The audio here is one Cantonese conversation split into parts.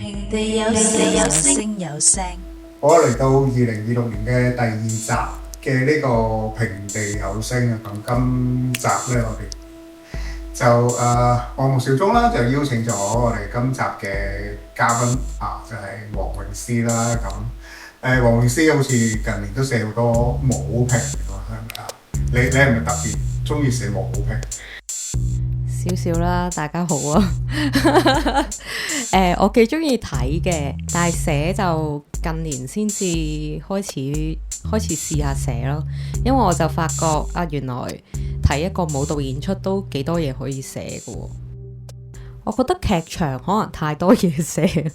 平地有聲有聲有聲。好啦，嚟到2026年嘅第二集嘅呢個平地有聲啊，咁今集咧我哋就我同小鐘啦，就邀請咗我哋今集嘅嘉賓啊，就係黃詠詩啦。咁黃詠詩好似近年都寫好多舞評喎，係咪啊？你係咪特別中意寫舞評？少少啦，大家好啊。我幾中意睇嘅，但係寫就近年先至開始試下寫咯。因為我就發覺啊，原來睇一個舞蹈演出都幾多嘢可以寫嘅喎。我覺得劇場可能太多嘢寫，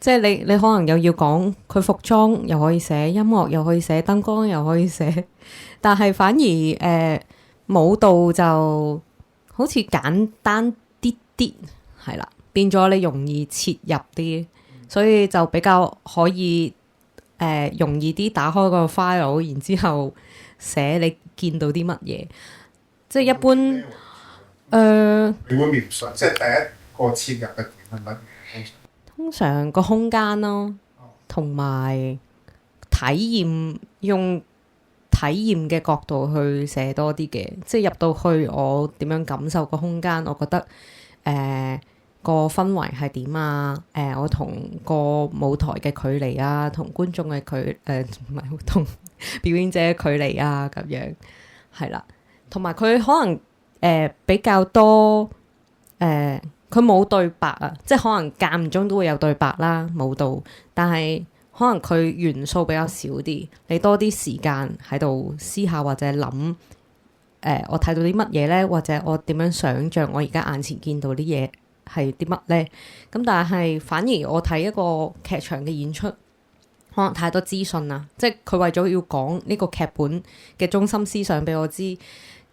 即係你可能又要講佢服裝又可以寫，音樂又可以寫，燈光又可以寫，但係反而舞蹈就好似簡單啲，係啦，變咗你容易切入啲，所以就比較可以容易啲打開個 file， 然之後寫你見到啲乜嘢，即係一般你會描述即係第一個切入嘅點係乜嘢？通常個空間咯，同埋體驗，用體驗嘅角度去寫多啲嘅，即係入到去我點樣感受個空間，我覺得個氛圍係點啊？我同個舞台嘅距離啊，同觀眾嘅唔係同表演者嘅距離啊，咁樣係啦。同埋佢可能比較多佢冇對白啊，即係可能間唔中都會有對白啦，舞蹈，但係可能佢元素比較少啲，你多啲時間喺度思考或者諗，我睇到啲乜嘢呢？或者我點樣想像我而家眼前見到啲嘢係啲乜呢？咁但係反而我睇一個劇場嘅演出，可能太多資訊啦，即係佢為咗要講呢個劇本嘅中心思想俾我知，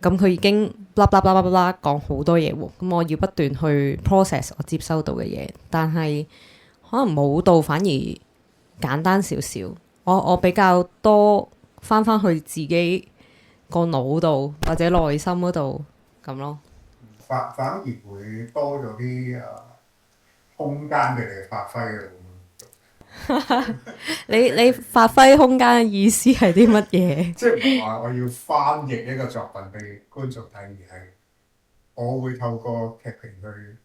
咁佢已經啦啦啦啦啦講好多嘢喎，咁我要不斷去 process 我接收到嘅嘢，但係可能舞蹈反而簡單少少，我比較多翻去自己個腦度或者內心嗰度咁咯。反而會多咗啲空間俾你發揮嘅。你發揮空間嘅意思係啲乜嘢？即係唔係話我要翻譯一個作品俾觀眾睇，而係我會透過劇評去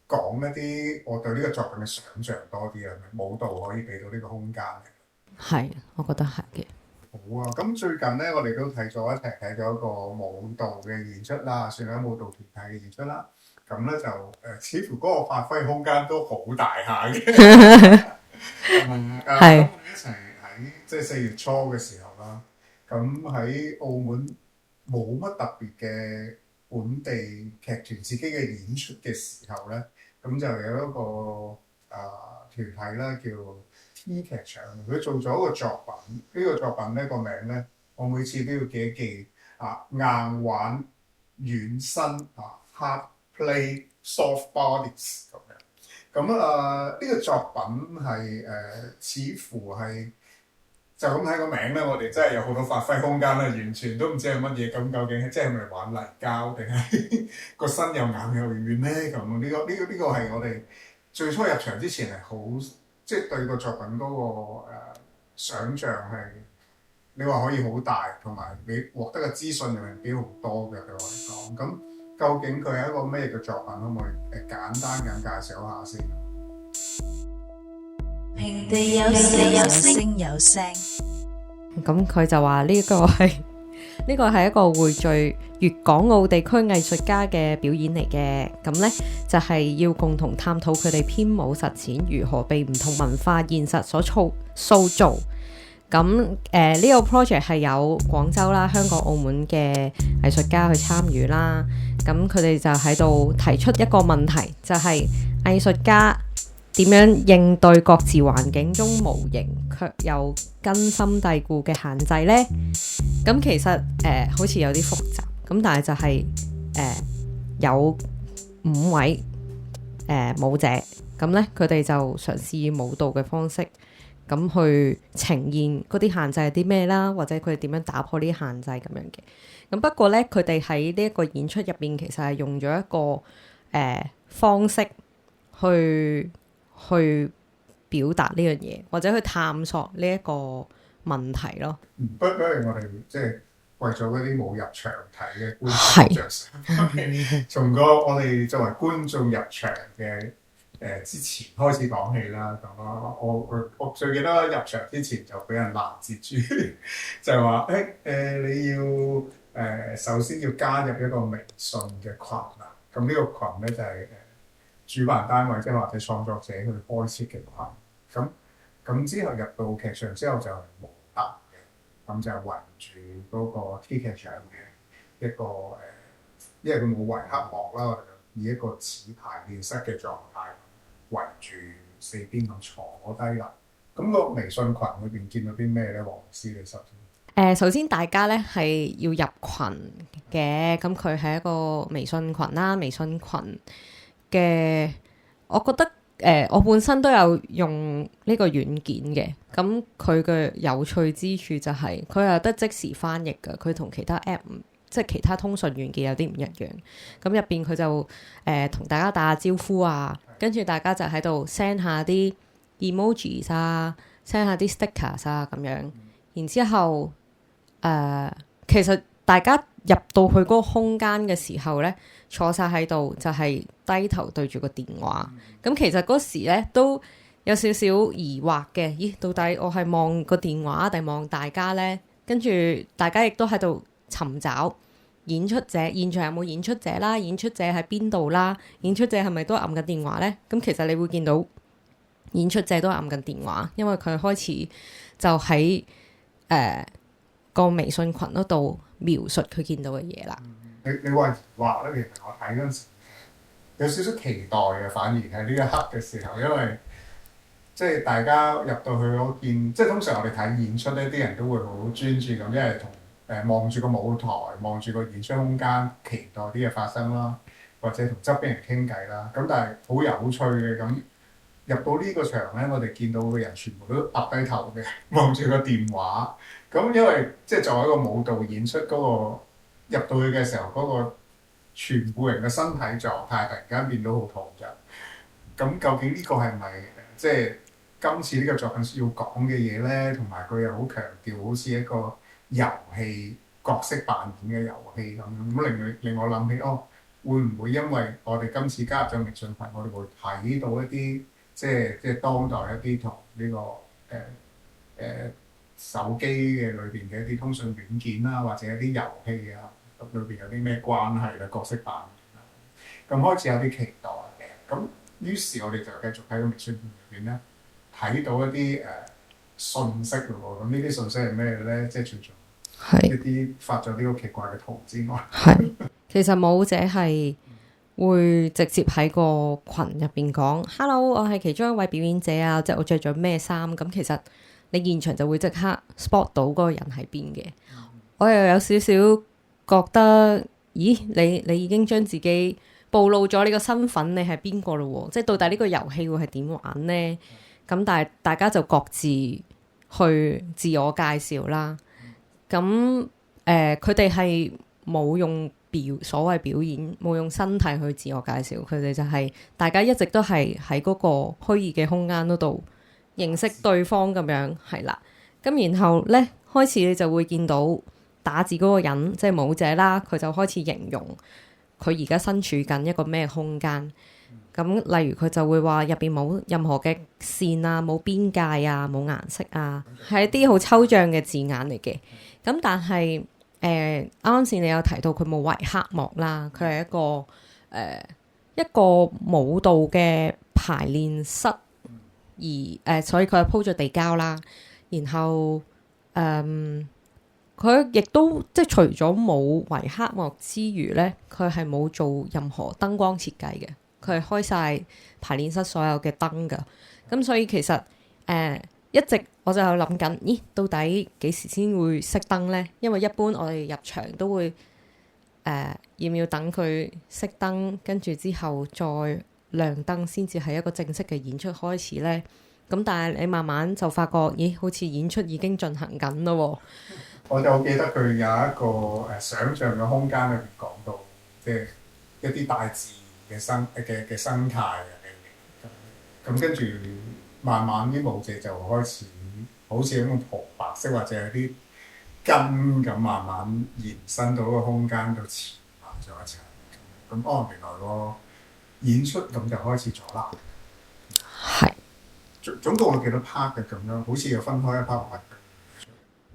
講一啲我對呢個作品嘅想像多啲啊。舞蹈可以俾到呢個空間嘅。係，我覺得係嘅。好啊，咁最近咧，我哋都睇咗一個舞蹈嘅演出啦，算係舞蹈團體嘅演出啦。咁咧就似乎嗰個發揮空間都好大下嘅。係。咁我哋一齊喺即係4月初嘅時候啦，咁喺澳門冇乜特別嘅本地劇團自己嘅演出嘅時候咧，咁就有一個團體啦，叫 T 劇場，佢做咗一個作品。呢個作品咧個名咧，我每次都要記一記硬玩軟身hard play soft bodies 咁樣。咁呢個作品係似乎係就咁睇個名咧，我哋真係有好多發揮空間啦，完全都唔知係乜嘢。咁究竟即係咪玩泥膠定係個身又硬又軟咧？咁呢個係我哋最初入場之前係好即係對個作品嗰個想像係你話可以好大，同埋你獲得嘅資訊又係比好多嘅對我嚟講。咁究竟佢係一個咩嘅作品？可唔可以簡單咁介紹下先？平地有聲有聲有聲。咁佢就話呢個係一個匯聚粵港澳地區藝術家嘅表演嚟嘅。咁呢，就係要共同探討佢哋編舞實踐如何被唔同文化現實所塑造。咁呢個 project 係有廣州啦、香港、澳門嘅藝術家去參與啦。咁佢哋就喺度提出一個問題，就係藝術家點樣應對各自環境中無形卻又根深蒂固嘅限制呢？咁其實好似有啲複雜，咁但係就係有5位舞者，咁呢，佢哋就嘗試以舞蹈嘅方式咁去呈現嗰啲限制係啲咩啦，或者佢哋點樣打破呢啲限制咁樣嘅。咁不過呢，佢哋喺呢一個演出入邊，其實係用咗一個方式去表達呢樣嘢，或者去探索呢一個問題咯。不如我哋即係為咗嗰啲冇入場睇嘅觀眾着想，從我哋作為觀眾入場嘅之前開始講起啦。咁我最記得入場之前就俾人攔截住，就係話你要首先要加入一個微信嘅群啊。咁呢個群咧就係主辦單位即係或者創作者去開設嘅群。咁之後入到劇場之後就係冇得嘅，咁就圍住嗰個 T 劇場嘅一個因為佢冇圍黑幕啦，我哋以一個似排練室嘅狀態圍住四邊咁坐低啦。咁個微信群裏邊見到啲咩咧？黃師你首先首先大家咧係要入群嘅，咁佢係一個微信群啦。微信群嘅，我覺得我本身都有用呢個軟件嘅，咁佢嘅有趣之處就係佢有得即時翻譯嘅，佢同其他 app 即係其他通訊軟件有啲唔一樣。咁入邊佢就同大家打下招呼啊，跟住大家就喺度 send 下啲 emojis 啊，send 下啲 stickers 啊咁樣。然之後其實大家入到去嗰個空間嘅時候咧，坐晒喺度就係低頭對住個電話。咁其實嗰時咧都有少少疑惑嘅，咦？到底我係望個電話定望大家咧？跟住大家亦都喺度尋找演出者，現場有冇演出者啦？演出者喺邊度啦？演出者係咪都按緊電話咧？咁其實你會見到演出者都係按緊電話，因為佢開始就喺個微信群嗰度描述佢見到嘅嘢啦。你話咧，其實我睇嗰陣時有少少期待嘅，反而係呢一刻嘅時候，因為即係大家入到去嗰見，即係通常我哋睇演出呢啲人都會好專注咁，因為同望住個舞台，望住個演出空間，期待啲嘢發生啦，或者同側邊人傾偈啦。咁但係好有趣嘅咁。入到呢個場咧，我哋見到嘅人全部都耷低頭嘅，望住個電話。咁因為即係作為一個舞蹈演出嗰個入到去嘅時候，嗰個全部人嘅身體狀態突然間變到好投入。咁究竟呢個係咪即係今次呢個作品要講嘅嘢咧？同埋佢又好強調好似一個遊戲角色扮演嘅遊戲咁，令我諗起會唔會因為我哋今次加入咗微信群，我哋會睇到一啲即係當代一啲同呢個手機嘅裏邊嘅一啲通訊軟件啦，或者一啲遊戲啊，裏邊有啲咩關係咧？角色扮演啊，咁開始有啲期待嘅。咁於是我哋就繼續喺個微信群入邊咧睇到一啲信息咯。咁呢啲信息係咩咧？即係除咗一啲發咗呢個奇怪嘅圖之外，其實舞者係會直接喺個群入邊講 Hello， 我係其中一位表演者啊，即係我着咗咩衫。咁其實你現場就會即刻 spot 到嗰個人喺邊嘅。我又有少少覺得，咦？你已經將自己暴露咗你個身份，你係邊個咯？即係到底呢個遊戲會係點玩呢？咁但係大家就各自去自我介紹啦。咁佢哋係冇用所謂表演，冇用身體去自我介紹，佢哋就係大家一直都係喺嗰個虛擬嘅空間嗰度認識對方咁樣，係啦。咁然後咧開始你就會見到打字嗰個人，即係舞者啦，佢就開始形容佢而家身處緊一個咩空間。咁例如佢就會話入邊冇任何嘅線啊，冇邊界啊，冇顏色啊，係一啲好抽象嘅字眼嚟嘅。咁但係啱啱先你有提到佢冇圍黑幕啦，佢係一個舞蹈嘅排練室，而所以佢係鋪咗地膠啦。然後佢亦都即係除咗冇圍黑幕之餘咧，佢係冇做任何燈光設計嘅，佢係開晒排練室所有嘅燈㗎。咁所以其實一直我就有諗緊，咦？到底幾時先會熄燈呢？因為一般我哋入場都會要唔要等佢熄燈，跟住之後再亮燈，先至係一個正式嘅演出開始呢。咁但係你慢慢就發覺，咦？好似演出已經進行緊咯。我就記得佢有一個想像嘅空間裏邊講到，即係一啲大自然嘅生態嘅。咁跟住慢慢啲舞者就開始好似咁個婆白色或者係啲根咁慢慢延伸到個空間度纏埋咗一齊。咁原來個演出咁就開始咗啦。係總共有幾多 part 嘅咁樣？好似有分開一 part 或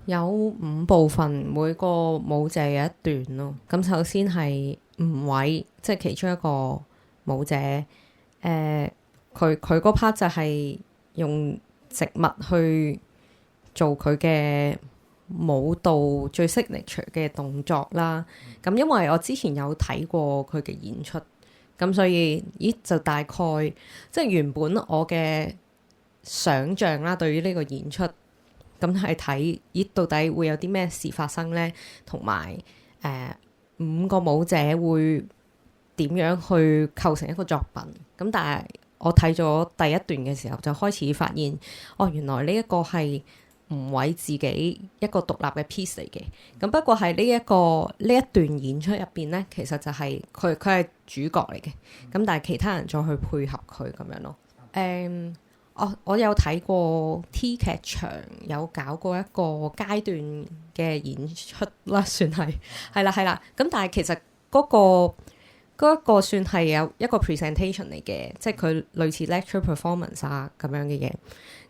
有5部分，每個舞者有一段咯。咁首先係吳偉，即係其中一個舞者，佢嗰 part 就係用植物去做佢嘅舞蹈最 signature 嘅動作啦。咁因為我之前有睇過佢嘅演出，咁所以就大概即係原本我嘅想像啦，對於呢個演出。咁係睇到底會有啲咩事發生呢？同埋5個舞者會點樣去構成一個作品？咁但係我睇咗第一段嘅時候，就開始發現，原來呢一個係吳偉自己一個獨立嘅 piece 嚟嘅。咁不過係呢一段演出入邊呢，其實就係佢係主角嚟嘅。咁但係其他人再去配合佢咁樣咯。我有睇過 T 劇場有搞過一個階段嘅演出啦，算係啦。咁但係其實嗰個算係有一個 presentation 嚟嘅，即係佢類似 lecture performance 啊咁樣嘅嘢。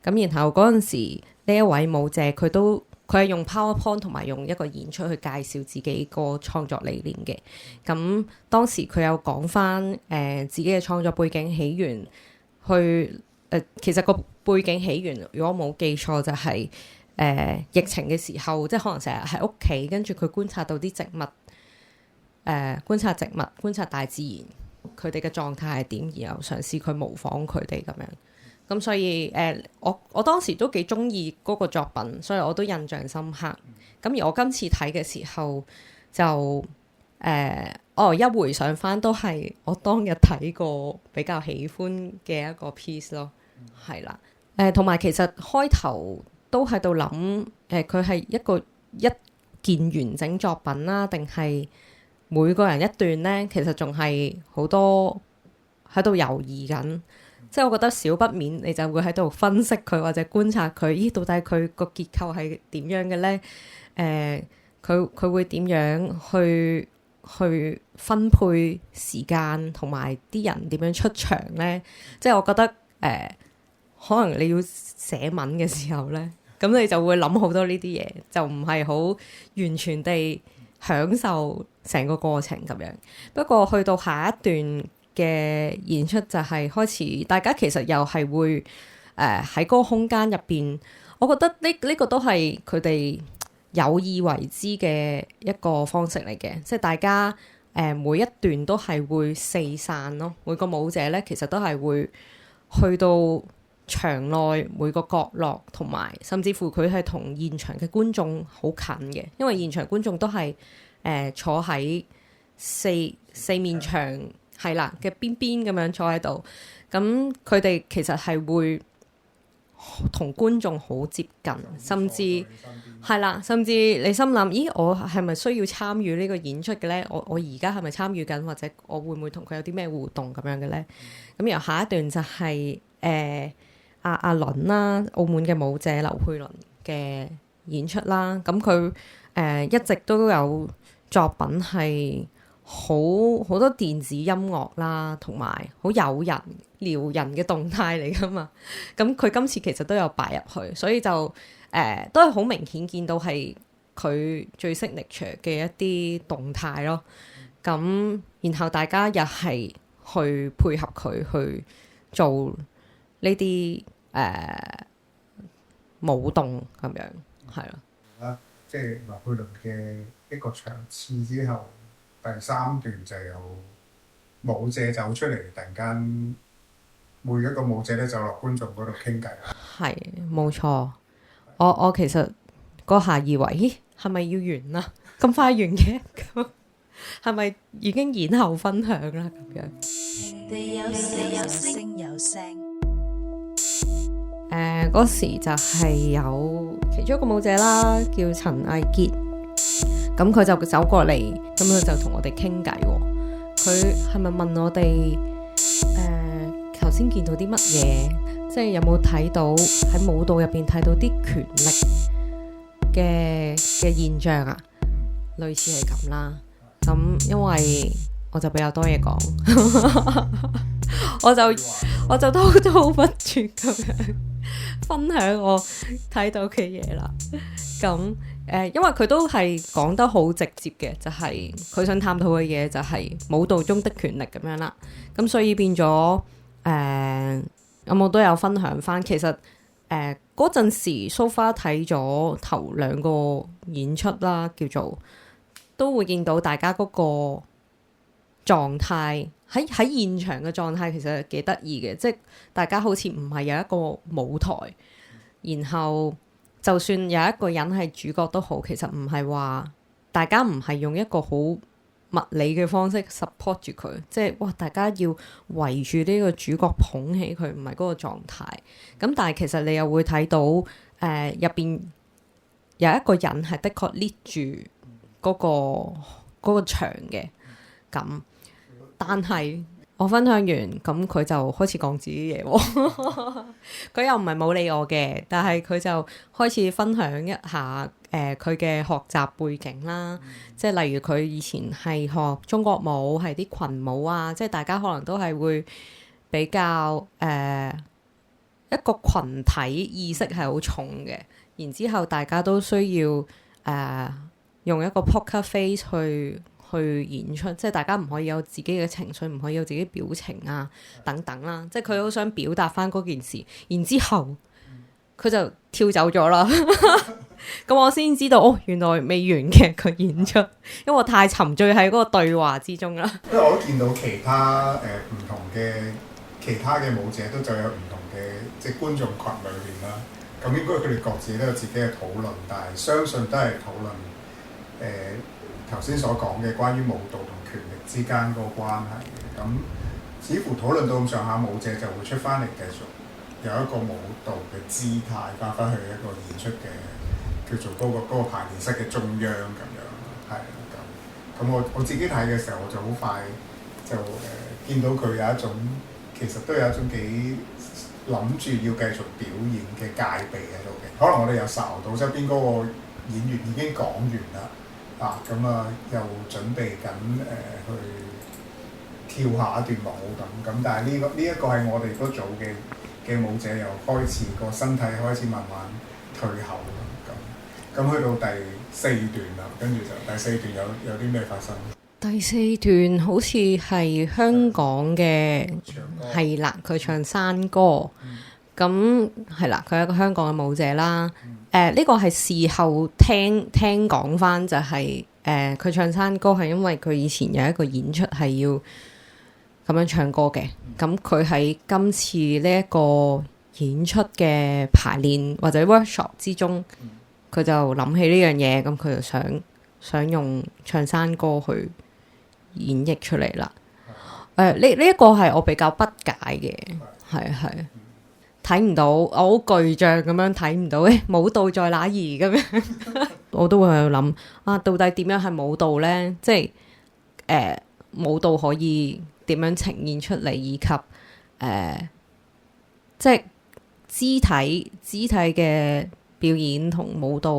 咁然後嗰陣時呢一位舞者佢係用 PowerPoint 同埋用一個演出去介紹自己個創作理念嘅。咁當時佢有講返自己嘅創作背景起源去。其實個背景起源，如果冇記錯就係、疫情嘅時候，即係可能成日喺屋企，跟住佢觀察到啲植物，觀察植物、觀察大自然，佢哋嘅狀態係點，然後嘗試去模仿佢哋咁樣。咁所以我當時都幾中意嗰個作品，所以我都印象深刻。咁而我今次睇嘅時候就一回想翻都係我當日睇過比較喜歡嘅一個 piece 咯。係啦，同埋其實開頭都喺度諗，佢係一件完整作品啦，定係每個人一段呢？其實仲係好多喺度猶豫緊，即係我覺得少不免你就會喺度分析佢或者觀察佢，到底佢個結構係點樣嘅呢？佢會點樣去分配時間，同埋啲人點樣出場呢？即係我覺得可能你要寫文嘅時候呢，咁你就會諗好多呢啲嘢，就唔係好完全地享受成個過程咁樣。不過去到下一段嘅演出就係開始，大家其實又係會喺嗰個空間入邊，我覺得呢個都係佢哋有意為之嘅一個方式嚟嘅，即係大家每一段都係會四散咯，每個舞者呢，其實都係會去到場內每個角落，同埋甚至乎佢係同現場嘅觀眾好近嘅，因為現場觀眾都係坐喺四面牆係啦嘅邊邊咁樣坐喺度，咁佢哋其實係會同觀眾好接近，甚至係啦，甚至你心諗，咦，我係咪需要參與呢個演出嘅呢？我而家係咪參與緊，或者我會唔會同佢有啲咩互動咁樣嘅呢？咁然後下一段就係阿倫啦，澳門嘅舞者劉佩倫嘅演出啦。咁佢一直都有作品係好多電子音樂啦，同埋好誘人撩人嘅動態嚟噶嘛。咁佢今次其實都有擺入去，所以就都係好明顯見到係佢最 signature 嘅一啲動態咯。咁然後大家又係去配合佢去做呢啲舞動咁樣，係咯。即係劉佩倫嘅一個場次之後，第三段就有舞者走出嚟，突然間每一個舞者咧就落觀眾嗰度傾偈。係冇錯，我其實嗰下以為，咦，係咪要完啦？咁快完嘅，係咪已經演後分享啦？咁樣。地有聲有聲。嗰時就係有其中一個舞者啦，叫陳藝傑，咁佢就走過嚟，咁佢就同我哋傾偈。佢係咪問我哋頭先見到啲乜嘢？即係有冇睇到喺舞蹈入邊睇到啲權力嘅現象啊？類似係咁啦。咁因為我就比較多嘢講，我就滔滔不絕咁樣分享我睇到嘅嘢啦。咁因為佢都係講得好直接嘅，就係佢想探討嘅嘢就係舞蹈中的權力咁樣啦。咁所以變咗我都有分享翻。其實嗰陣時 so far 睇咗頭2個演出啦，叫做都會見到大家嗰個狀態喺現場嘅狀態，其實幾得意嘅，即係大家好似唔係有一個舞台，然後就算有一個人係主角都好，其實唔係話大家唔係用一個好物理嘅方式 support 住佢，即係哇大家要圍住呢個主角捧起佢，唔係嗰個狀態。咁但係其實你又會睇到入邊有一個人係的確 lead 住嗰個場嘅咁。但係我分享完，咁佢就開始講自己嘢喎。佢又唔係冇理我嘅，但係佢就開始分享一下佢嘅學習背景啦。即係例如佢以前係學中國舞，係啲群舞啊，即係大家可能都係會比較一個群體意識係好重嘅。然之後大家都需要用一個 poker face 去演出，即係大家唔可以有自己嘅情緒，唔可以有自己表情啊等等啦。即係佢好想表達翻嗰件事，然之後佢就跳走咗啦。咁我先知道原來未完嘅佢演出，因為我太沉醉喺嗰個對話之中啦。因為我都見到其他唔同嘅其他嘅舞者都就有唔同嘅即係觀眾群裏邊啦。咁應該佢哋各自都有自己嘅討論，但係相信都係討論頭先所講嘅關於舞蹈同權力之間嗰個關係嘅。咁似乎討論到咁上下，舞者就會出翻嚟繼續有一個舞蹈嘅姿態，翻返去一個演出嘅叫做嗰個排練室嘅中央咁樣，係咁我自己睇嘅時候，我就好快就見到佢有一種其實都有一種幾諗住要繼續表演嘅戒備喺度嘅。可能我哋又睄到側邊嗰個演員已經講完啦。咁又準備緊去跳下一段舞咁，但係呢一個係我哋嗰組嘅舞者又開始個身體開始慢慢退後咁去到第4段啦，跟住就第4段有啲咩發生？第4段好似係香港嘅係啦，佢唱山歌，咁係啦，佢係一個香港嘅舞者啦。呢個係事後聽講翻，就係佢唱山歌係因為佢以前有一個演出係要咁樣唱歌嘅。咁佢喺今次呢一個演出嘅排練或者 workshop 之中，佢就諗起呢樣嘢，咁佢就想用唱山歌去演繹出嚟啦。呢一個係我比較不解嘅，係。睇唔到，我好具象咁樣睇唔到，舞蹈在哪兒咁樣，我都會喺度諗到底點樣係舞蹈呢？即係舞蹈可以點樣呈現出嚟，以及即係肢體嘅表演同舞蹈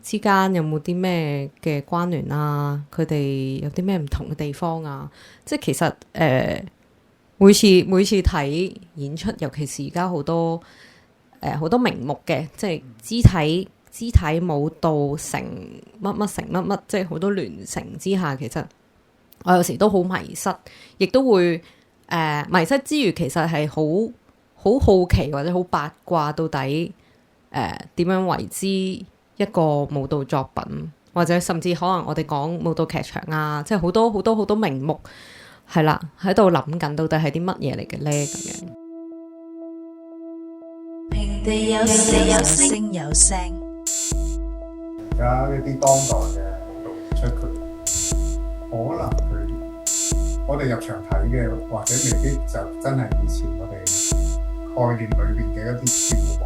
之間有冇啲咩嘅關聯啊？佢哋有啲咩唔同嘅地方啊？即係其實每次睇演出，尤其是而家好多名目嘅，即係肢體舞蹈成乜成乜，即係好多聯成之下，其實我有時都好迷失，亦都會迷失之餘，其實係好好奇或者好八卦，到底點樣為之一個舞蹈作品，或者甚至可能我哋講舞蹈劇場啊，即係好多名目。係啦，喺度諗緊到底係啲乜嘢嚟嘅咧？咁樣平地有聲有聲。而家一啲當代嘅舞蹈演出，佢可能我哋入場睇嘅，或者未必就真係以前我哋概念裏邊嘅一啲跳舞，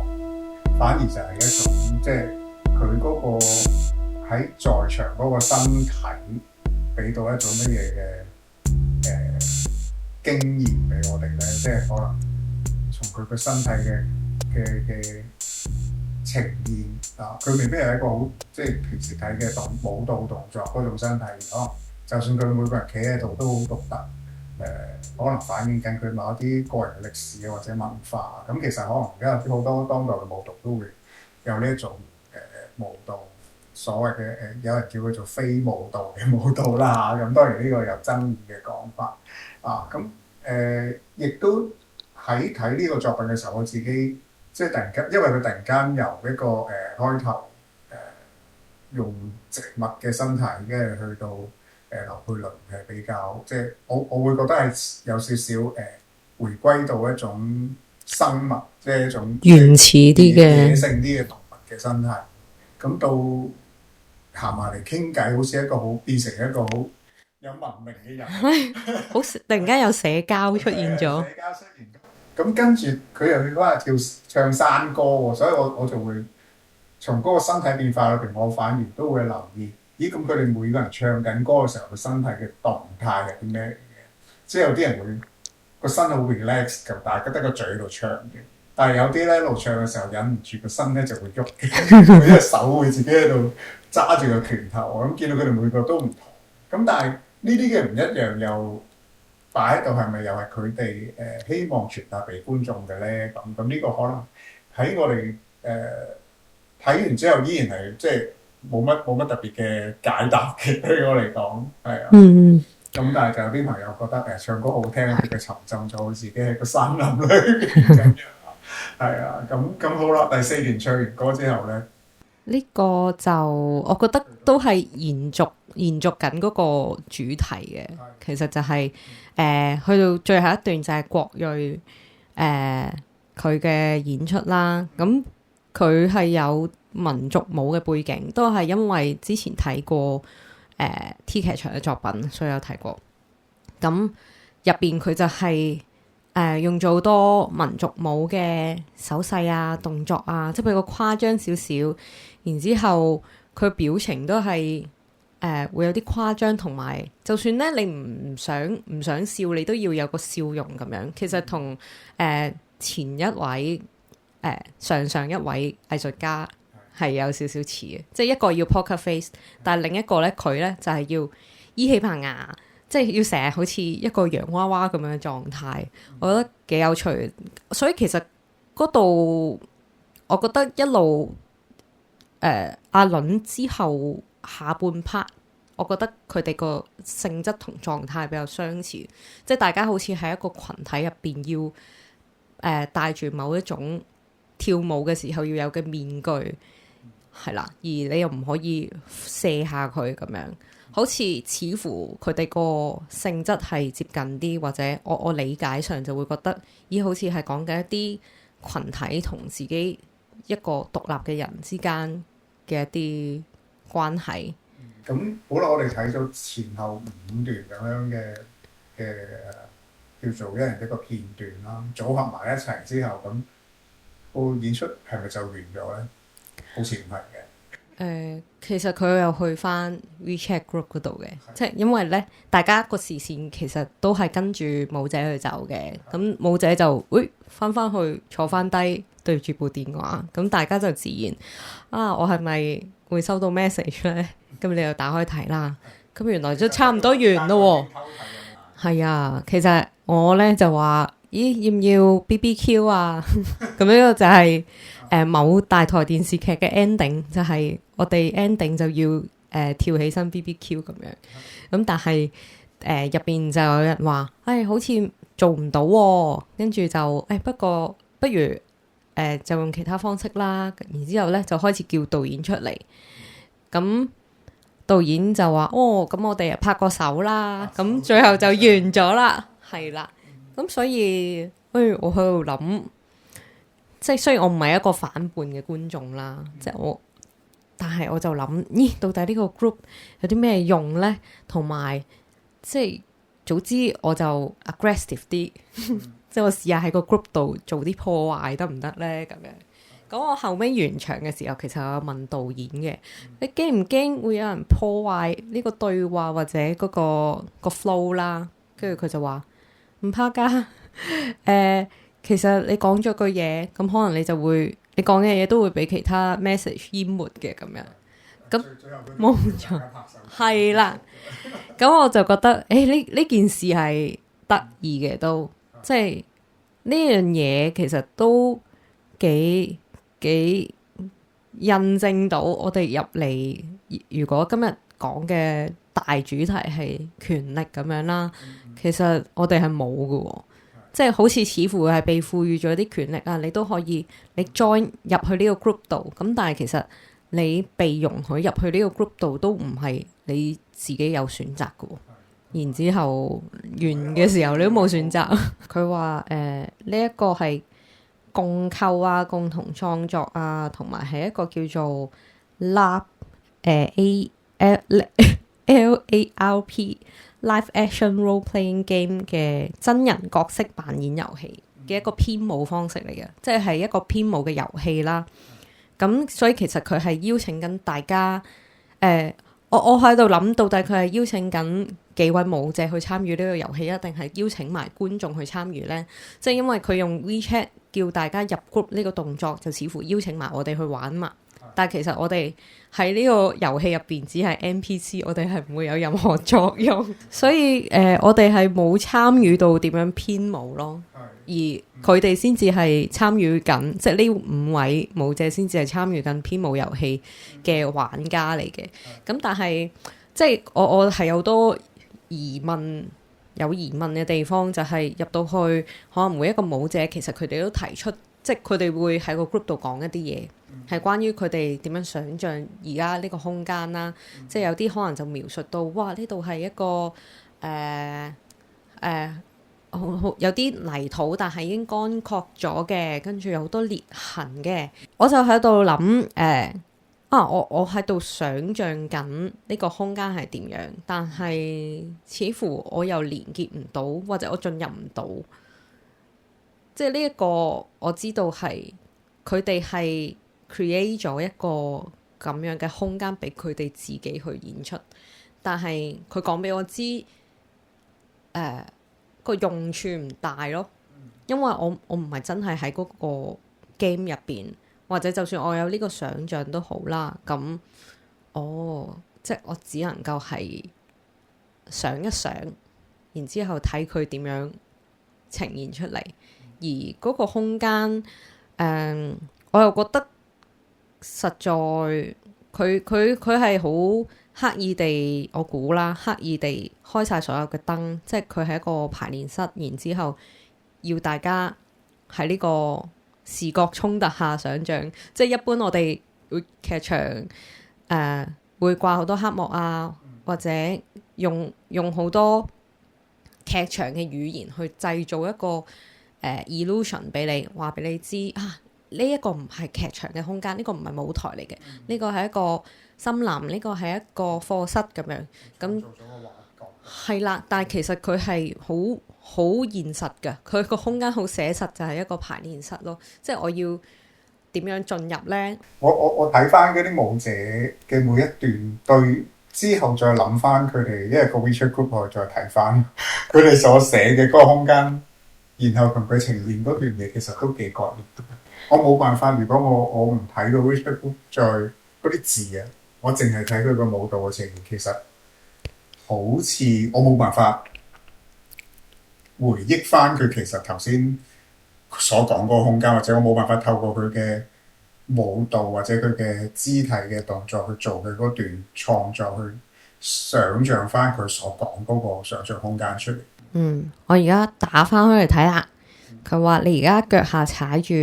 反而就係一種即係佢嗰個喺在場嗰個身體俾到一種乜嘢嘅經驗俾我哋咧，即係可能同佢個身體嘅呈現啊，佢未必係一個好即係平時睇嘅舞蹈動作嗰種身體，可能就算佢每個人企喺度都好獨特，可能反映緊佢某一啲個人嘅歷史或者文化。咁其實可能而家有好多當代嘅舞蹈都會有呢一種舞蹈，所謂嘅有人叫佢做非舞蹈嘅舞蹈啦。咁當然呢個有爭議嘅講法啊。咁亦都喺睇呢個作品嘅時候，我自己即係突然間，因為佢突然間由一個開頭用植物嘅身體，跟住去到劉佩麟係比較即係我會覺得係有少少回歸到一種生物，即係一種原始啲嘅野性啲嘅動物嘅身體。咁到行埋嚟傾偈，好似一個好變成一個好有文明嘅人，好突然間有社交出現咗。社交出現咗。咁跟住佢又去嗰日唱山歌喎，所以我就會從嗰個身體變化裏邊，我反而都會留意，咦咁佢哋每個人唱緊歌嘅時候，個身體嘅動態係啲咩嚟嘅？即係有啲人會個身好 relax 咁，但係得個嘴度唱嘅。但係有啲咧一路唱嘅時候忍唔住個身咧就會喐嘅，佢隻手會自己喺度揸住個拳頭。我咁見到佢哋每個都唔同。咁但係呢啲嘅唔一樣又擺喺度，係咪又係佢哋希望傳達俾觀眾嘅咧？咁呢個可能喺我哋睇完之後，依然係即係冇乜特別嘅解答嘅。對我嚟講係啊。咁但係就有啲朋友覺得唱歌好聽，佢沉浸咗自己喺個山林裏邊。係啊，咁好啦。第4段唱完歌之後咧，呢個就我覺得都係延續緊嗰個主題嘅。其實就係去到最後一段就係郭芮佢嘅演出啦。咁佢係有民族舞嘅背景，都係因為之前睇過T 劇場嘅作品，所以有睇過。咁入邊佢就係用咗好多民族舞嘅手勢啊、動作啊，即係比較誇張少少。然之後佢表情都係會有啲誇張，同埋就算咧你唔想笑，你都要有個笑容咁樣。其實同前一位上一位藝術家係有少少似嘅，即係一個要 poker face， 但係另一個咧佢咧就係要依起棚牙。即係要成日好似一個洋娃娃咁樣嘅狀態，我覺得幾有趣。所以其實嗰度，我覺得一路阿倫之後下半 part，我覺得佢哋個性質同狀態比較相似。即係大家好似喺一個群體入邊要戴住某一種跳舞嘅時候要有嘅面具，係啦，而你又唔可以卸下佢咁樣。好似似乎佢哋個性質係接近啲，或者我理解上就會覺得，咦，好似係講緊一啲群體同自己一個獨立嘅人之間嘅一啲關係。咁好啦，我哋睇咗前後5段咁樣嘅叫做一人一個片段啦，組合埋一齊之後，咁個演出係咪就完咗咧？好似唔係嘅。其實佢又去翻 WeChat group 嗰度嘅，即係因為咧，大家個視線其實都係跟住舞者去走嘅。咁舞者就翻去坐翻低對住部電話，咁大家就自然我係咪會收到 message 咧？咁你又打開睇啦，咁原來都差唔多完咯。係啊，其實我咧就話，咦，要唔要 BBQ 啊？咁呢個就係某大台電視劇嘅 ending， 就係我哋 ending 就要跳起身 BBQ 咁樣。咁但係入邊就有人話，好似做唔到喎，跟住就不過不如就用其他方式啦。然之後咧就開始叫導演出嚟，咁導演就話咁我哋拍個手啦。咁最後就完咗啦，係啦。咁所以我喺度諗。即係雖然我唔係一個反叛嘅觀眾啦，即係但係我就諗，咦，到底呢個 group 有啲咩用咧？同埋即係早知我就 aggressive 啲，即係我試下喺個 group 度做啲破壞得唔得咧？咁樣。咁我後尾完場嘅時候，其實我有問導演嘅，你驚唔驚會有人破壞呢個對話或者嗰個 flow 啦？跟住佢就話唔怕㗎，其實你講咗句嘢，咁可能你就會你講嘅嘢都會俾其他 message 淹沒嘅咁樣。咁冇錯，係啦。咁我就覺得，呢件事係得意嘅，都即係呢樣嘢其實都幾印證到我哋入嚟。如果今日講嘅大主題係權力咁樣啦，其實我哋係冇嘅喎，即係好似似乎係被賦予咗啲權力啊，你都可以你 join 入去呢個 group 度，咁但係其實你被容許入去呢個 group 度都唔係你自己有選擇嘅喎。然之後完嘅時候你都冇選擇。佢話呢一個係共構啊、共同創作啊，同埋係一個叫做 LARP LARP Live Action Role Playing Game 嘅真人角色扮演遊戲嘅一個編舞方式嚟嘅，即係一個編舞嘅遊戲啦。咁所以其實佢係邀請緊大家，我喺度諗到底佢係邀請緊幾位舞者去參與呢個遊戲，一定係邀請埋觀眾去參與呢？即係因為佢用 WeChat 叫大家入 group 呢個動作，就似乎邀請埋我哋去玩嘛。但係其實我哋喺呢個遊戲入邊只係 NPC，我哋係唔會有任何作用，所以我哋係冇參與到點樣編舞咯。而佢哋先至係參與緊，即係呢5位舞者先至係參與緊編舞遊戲嘅玩家嚟嘅。咁但係即係我係有多疑問嘅地方，就係入到去可能每一個舞者其實佢哋都提出，即係佢哋會喺個 group 度講一啲嘢，係關於佢哋點樣想像而家呢個空間啦。即係有啲可能就描述到，哇！呢度係一個有啲泥土，但係已經乾涸咗嘅，跟住有好多裂痕嘅。我就喺度諗，我喺度想像緊呢個空間係點樣，但係似乎我又連結唔到，或者我進入唔到。即係呢一個我知道係佢哋係 create 咗一個咁樣嘅空間俾佢哋自己去演出，但係佢講俾我知，個用處唔大咯，因為我唔係真係喺嗰個 game 入邊，或者就算我有呢個想像都好啦，咁即係我只能夠係想一想，然之後睇佢點樣呈現出嚟，而嗰個空間，我又覺得實在佢係好刻意地，我估啦，刻意地開晒所有嘅燈，即係佢係一個排練室，然之後要大家喺呢個視覺衝突下想像，即係一般我哋會劇場會掛好多黑幕啊，或者用好多劇場嘅語言去製造一個illusion 俾你，話俾你知啊，呢一個唔係劇場嘅空間，呢個唔係舞台嚟嘅，呢個係一個森林，呢個係一個課室咁樣。咁係啦，但係其實佢係好現實㗎，佢個空間好寫實，就係一個排練室咯。即係我要點樣進入呢？我睇翻嗰啲舞者嘅每一段對之後再諗翻佢哋，因為個 WeChat group 我再睇翻佢哋所寫嘅嗰個空間，然後同佢呈現嗰段嘢，其實都幾割裂。我冇辦法，如果我唔睇到 WeChat group 再嗰啲字啊，我淨係睇佢個舞蹈嘅呈現，其實好似我冇辦法回憶翻佢其實頭先所講嗰個空間，或者我冇辦法透過佢嘅舞蹈或者佢嘅肢體嘅動作去做佢嗰段創作，去想像翻佢所講嗰個想像空間出嚟。我而家打翻開嚟睇下，佢話你而家腳下踩住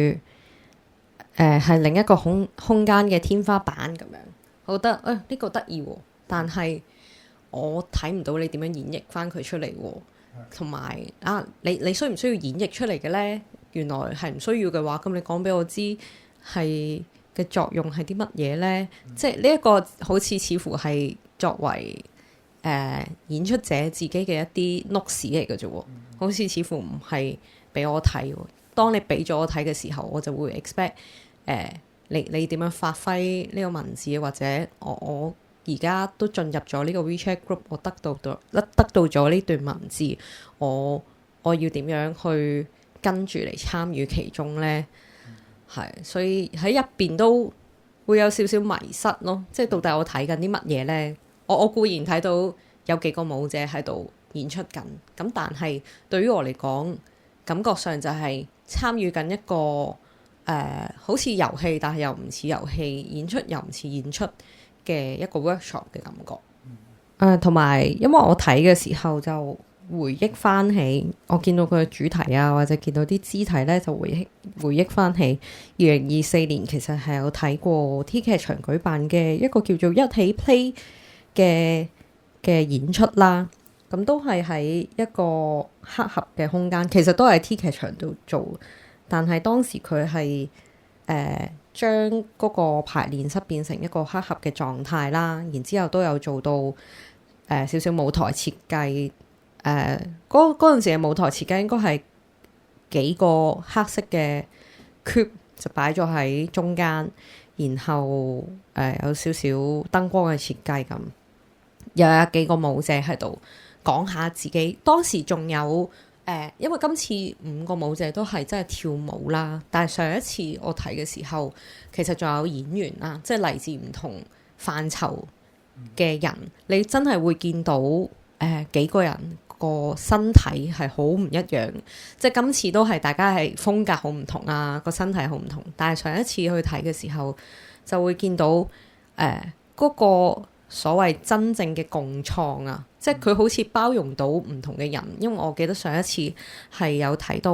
係另一個空間嘅天花板咁樣，我覺得呢個得意喎，但係我睇唔到你點樣演繹翻佢出嚟喎，同埋你需唔需要演繹出嚟嘅呢？原來係唔需要嘅話，咁你講俾我知係嘅作用係啲乜嘢呢？即係呢一個好似乎係作為演出者自己嘅一啲 notes 嚟嘅啫喎，好似乎唔係俾我睇喎。當你俾咗我睇嘅時候，我就會 expect 你點樣發揮呢個文字，或者我而家都進入咗呢個 WeChat group， 我得到咗呢段文字，我要點樣去跟住嚟參與其中呢？係，所以喺入邊都會有少少迷失咯。即係到底我睇緊啲乜嘢呢？我固然睇到有幾個舞者喺度演出緊，咁但係對於我嚟講，感覺上就係參與緊一個好似遊戲，但係又唔似遊戲，演出又唔似演出嘅一個 workshop 嘅感覺。同埋因為我睇嘅時候就回憶翻起，我見到佢嘅主題啊，或者見到啲肢體咧，就回憶翻起2024年其實係有睇過 T 劇場舉辦嘅一個叫做一起 play 嘅演出啦。咁都係喺一個黑盒嘅空間，其實都係 T 劇場度做，但係當時佢係將嗰個排練室變成一個黑盒嘅狀態啦，然之後都有做到少少舞台設計。嗰陣時嘅舞台設計應該係幾個黑色嘅 cube 就擺咗喺中間，然後有少少燈光嘅設計咁，又有幾個舞者喺度講下自己。當時仲有因為今次5個舞者都係真係跳舞啦，但係上一次我睇嘅時候，其實仲有演員啦，即係嚟自唔同範疇嘅人，你真係會見到幾個人個身體係好唔一樣，即係今次都係大家係風格好唔同啊，個身體好唔同。但係上一次去睇嘅時候，就會見到嗰個所謂真正嘅共創啊，即係佢好似包容到唔同嘅人。因為我記得上一次係有睇到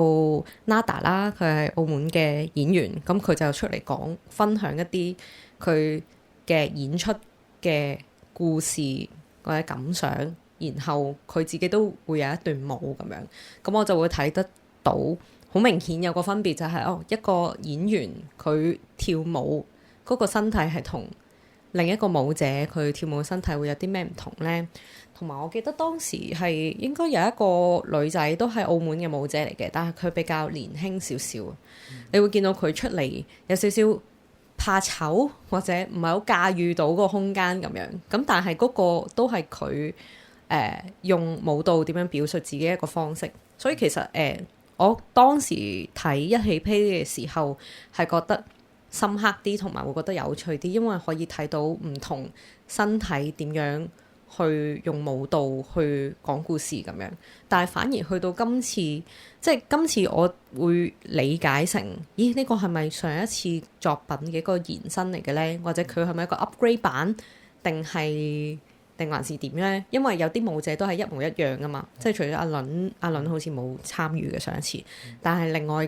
Nada 啦，佢係澳門嘅演員，咁佢就出嚟講分享一啲佢嘅演出嘅故事或者感想，然後佢自己都會有一段舞咁樣，咁我就會睇得到好明顯有個分別，就係一個演員佢跳舞嗰個身體係同另一個舞者佢跳舞嘅身體會有啲咩唔同呢？同埋我記得當時係應該有一個女仔都係澳門嘅舞者嚟嘅，但係佢比較年輕少少，你會見到佢出嚟有少少怕醜或者唔係好駕馭到個空間咁樣，咁但係嗰個都係佢用舞蹈點樣表述自己一個方式。所以其實我當時睇一起 play 嘅時候係覺得深刻啲，同埋會覺得有趣啲，因為可以睇到唔同身體點樣去用舞蹈去講故事咁樣。但係反而去到今次，即係今次我會理解成，咦呢個係咪上一次作品嘅一個延伸嚟嘅呢？或者佢係咪一個 upgrade 版，定還是點呢？因為有啲舞者都係一模一樣噶嘛，即係除咗阿倫好似冇參與嘅上一次，但係另外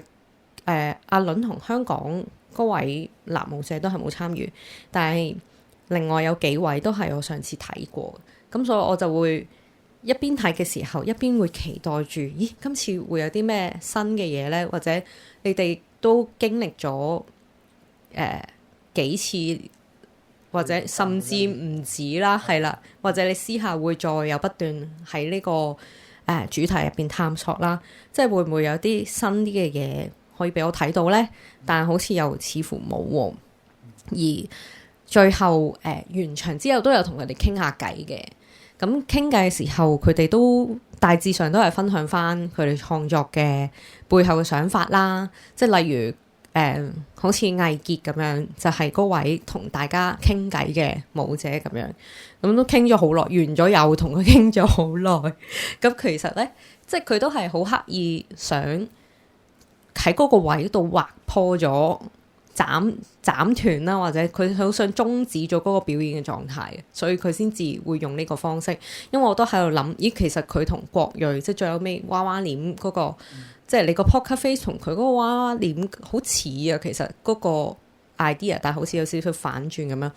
阿倫同香港嗰位男舞者都係冇參與，但係另外有幾位都係我上次睇過，咁所以我就會一邊睇嘅時候一邊會期待住，咦今次會有啲咩新嘅嘢呢？或者你哋都經歷咗幾次，或者甚至唔止啦，係啦，或者你私下會再有不斷喺呢個主題入邊探索啦，即係會唔會有啲新啲嘅嘢可以俾我睇到呢？但係好似又似乎冇喎。而最後完場之後都有同佢哋傾下偈嘅，咁傾偈嘅時候佢哋都大致上都係分享翻佢哋創作嘅背後嘅想法啦，即係例如好似魏傑咁樣，就係嗰位同大家傾偈嘅舞者咁樣，咁都傾咗好耐，完咗又同佢傾咗好耐。咁其實呢，即係佢都係好刻意想喺嗰個位度劃破咗斬斷啦，或者佢好想終止咗嗰個表演嘅狀態，所以佢先至會用呢個方式。因為我都喺度諗，咦其實佢同國瑞即係最後尾娃娃臉嗰個。即係你個 poker face 同佢嗰個娃娃臉好似啊，其實嗰個 idea， 但係好似有少少反轉咁樣。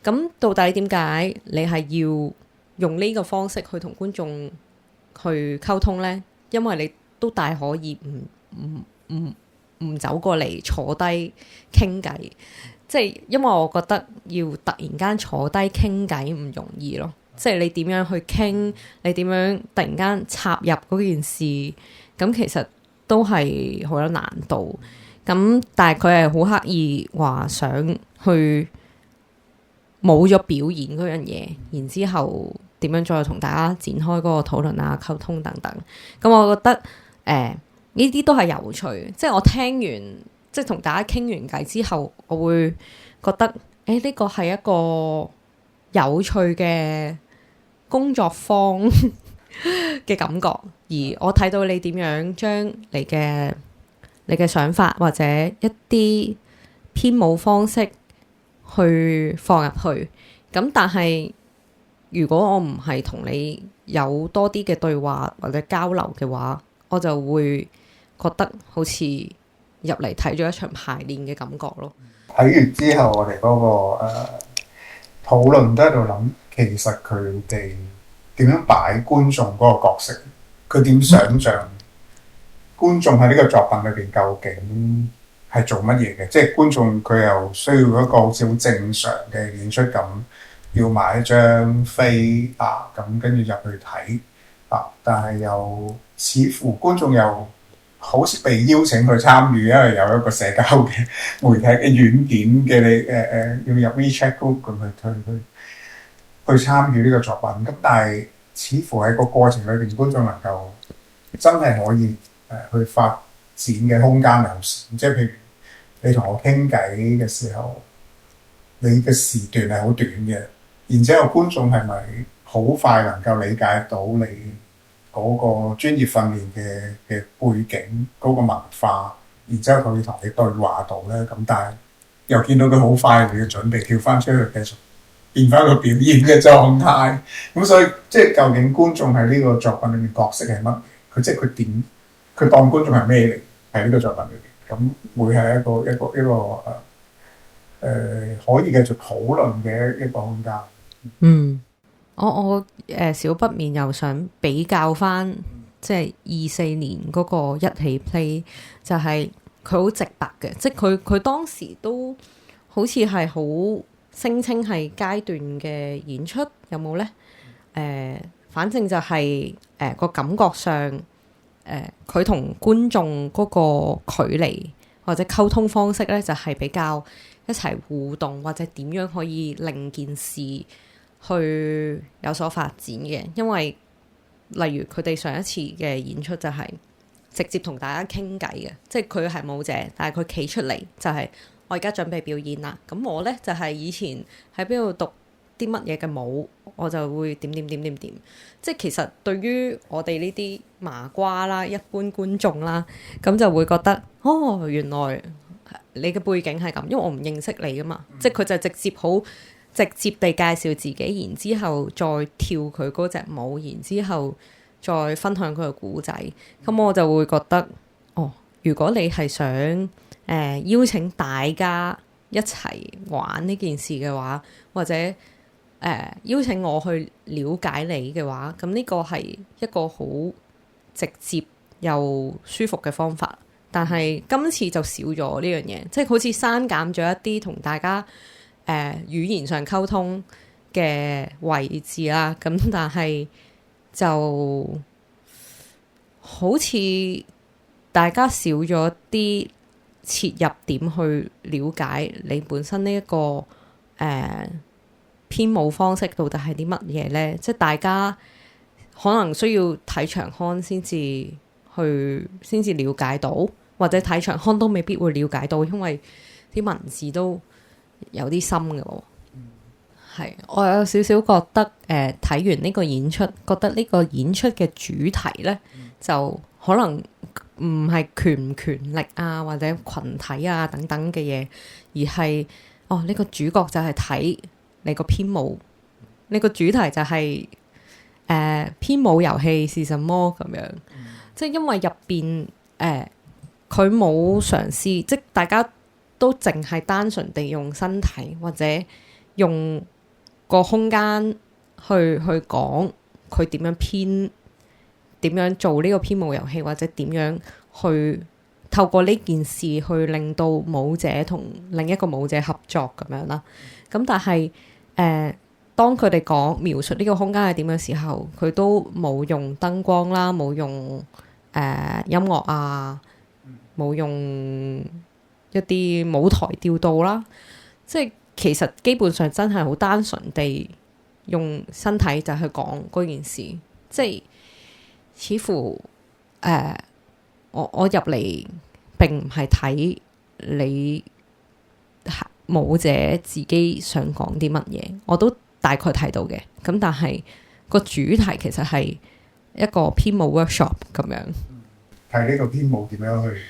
咁到底點解你係要用呢個方式去同觀眾去溝通呢？因為你都大可以唔走過嚟坐低傾偈，即係因為我覺得要突然間坐低傾偈唔容易咯。即係你點樣去傾，你點樣突然間插入嗰件事，咁其實都係好有難度，咁但係佢係好刻意話想去冇咗表演嗰樣嘢，然之後點樣再同大家展開嗰個討論啊、溝通等等。咁我覺得呢啲都係有趣。即係我聽完，即係同大家傾完偈之後，我會覺得呢個係一個有趣嘅工作坊嘅感覺。而我睇到你點樣將你嘅想法或者一啲編舞方式去放入去，咁但係如果我唔係同你有多啲嘅對話或者交流嘅話，我就會覺得好似入嚟睇咗一場排練嘅感覺咯。睇完之後，我哋嗰個討論都喺度諗，其實佢哋點樣擺觀眾嗰個角色，佢點想像觀眾喺呢個作品裏邊究竟係做乜嘢嘅？即係觀眾佢又需要一個好似好正常嘅演出咁，要買一張飛啊，咁跟住入去睇啊，但係又似乎觀眾又好似被邀請去參與，因為有一個社交嘅媒體嘅軟件嘅你要入 WeChat group 咁去參與呢個作品。咁但係似乎喺個過程裏邊，觀眾能夠真係可以去發展嘅空間有限。即係譬如你同我傾偈嘅時候，你嘅時段係好短嘅，然之後觀眾係咪好快能夠理解到你嗰個專業訓練嘅背景嗰個文化，然之後佢會同你對話到咧？咁但係又見到佢好快你要準備跳翻出去繼續變翻個表演嘅狀態。咁所以即係究竟觀眾喺呢個作品裏面角色係乜？佢即係佢點？佢當觀眾係咩嚟？喺呢個作品裏邊，咁會係一個可以繼續討論嘅一個空間。我少不免又想比較翻，即係24年嗰個一起 play， 就係佢好直白嘅，即係佢當時都好似係好聲稱係階段嘅演出，有冇呢？反正就係個感覺上，佢同觀眾嗰個距離或者溝通方式呢，就係比較一齊互動，或者點樣可以令件事去有所發展嘅。因為例如佢哋上一次嘅演出就係直接同大家傾偈嘅，即係佢係舞者，但係佢企出嚟就係我而家準備表演啦。咁我呢，就係以前喺邊度讀啲乜嘢嘅舞，我就會點。即係其實對於我哋呢啲麻瓜啦、一般觀眾啦，咁就會覺得原來你嘅背景係咁，因為我唔認識你噶嘛。即係佢就直接地介紹自己，然之後再跳佢嗰隻舞，然之後再分享佢嘅故仔。咁我就會覺得如果你係想邀請大家一齊玩呢件事嘅話，或者邀請我去了解你嘅話，咁呢個係一個好直接又舒服嘅方法。但係今次就少咗呢樣嘢，即係好似刪減咗一啲同大家語言上溝通嘅位置啦。咁但係就好似大家少咗啲切入點去了解你本身呢一個編舞方式到底係啲乜嘢呢？即係大家可能需要睇長刊先至了解到，或者睇長刊都未必會了解到，因為啲文字都有啲深嘅喎。係，我有少少覺得睇完呢個演出，覺得呢個演出嘅主題呢，就可能唔係權唔權力啊，或者群體啊等等嘅嘢，而係呢個主角就係睇你個編舞，你個主題就係編舞遊戲是什麼咁樣。即係因為入邊佢冇嘗試，即係大家都淨係單純地用身體或者用個空間去講佢點樣編，點樣做呢個編舞遊戲，或者點樣去透過呢件事去令到舞者同另一個舞者合作咁樣啦。咁但係當佢哋描述呢個空間係點嘅時候，佢都冇用燈光啦，冇用音樂啊，冇用一啲舞台調度啦。即係其實基本上真係好單純地用身體就去講嗰件事。即係似乎我入嚟並唔係睇你舞者自己想講啲乜嘢，我都大概睇到嘅。咁但係個主題其實係一個編舞 workshop 咁樣。睇呢個編舞點樣去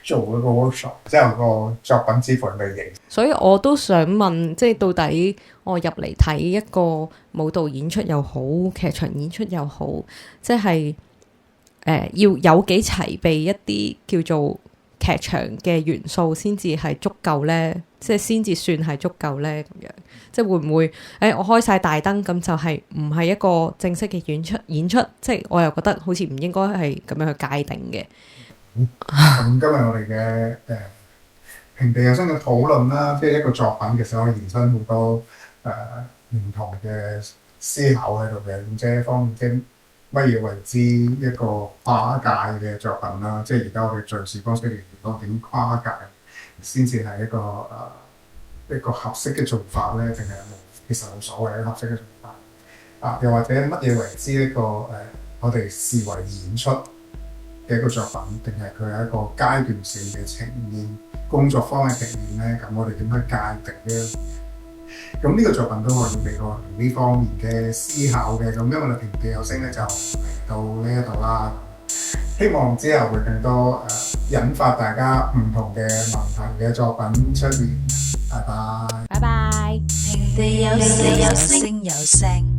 做一個 workshop， 即係個作品支付嘅型。所以我都想問，即係到底我入嚟睇一個舞蹈演出又好，劇場演出又好，即係要有幾齊備一啲叫做劇場嘅元素先至係足夠呢？即係先至算係足夠呢？咁樣，即係會唔會我開晒大燈咁就係唔係一個正式嘅演出？即係我又覺得好似唔應該係咁樣去界定嘅。咁今日我哋嘅平地有聲嘅討論啦，即係一個作品其實可以延伸好多唔同嘅思考喺度嘅。咁即係一方面即係乜嘢為之一個跨界嘅作品啦？即係而家我哋敘事方式嚟講點跨界先至係一個合適嘅做法咧？定係其實冇所謂嘅合適嘅做法又或者乜嘢為之一個我哋視為演出嘅一個作品，定係佢係一個階段性嘅呈現工作坊嘅呈現咧？咁我哋點樣界定咧？咁呢個作品都可以俾我呢方面嘅思考嘅。咁因為我哋平地有聲咧就嚟到呢一度啦，希望之後會更多引發大家唔同嘅問題嘅作品出現。拜拜。拜拜。平地有聲有聲。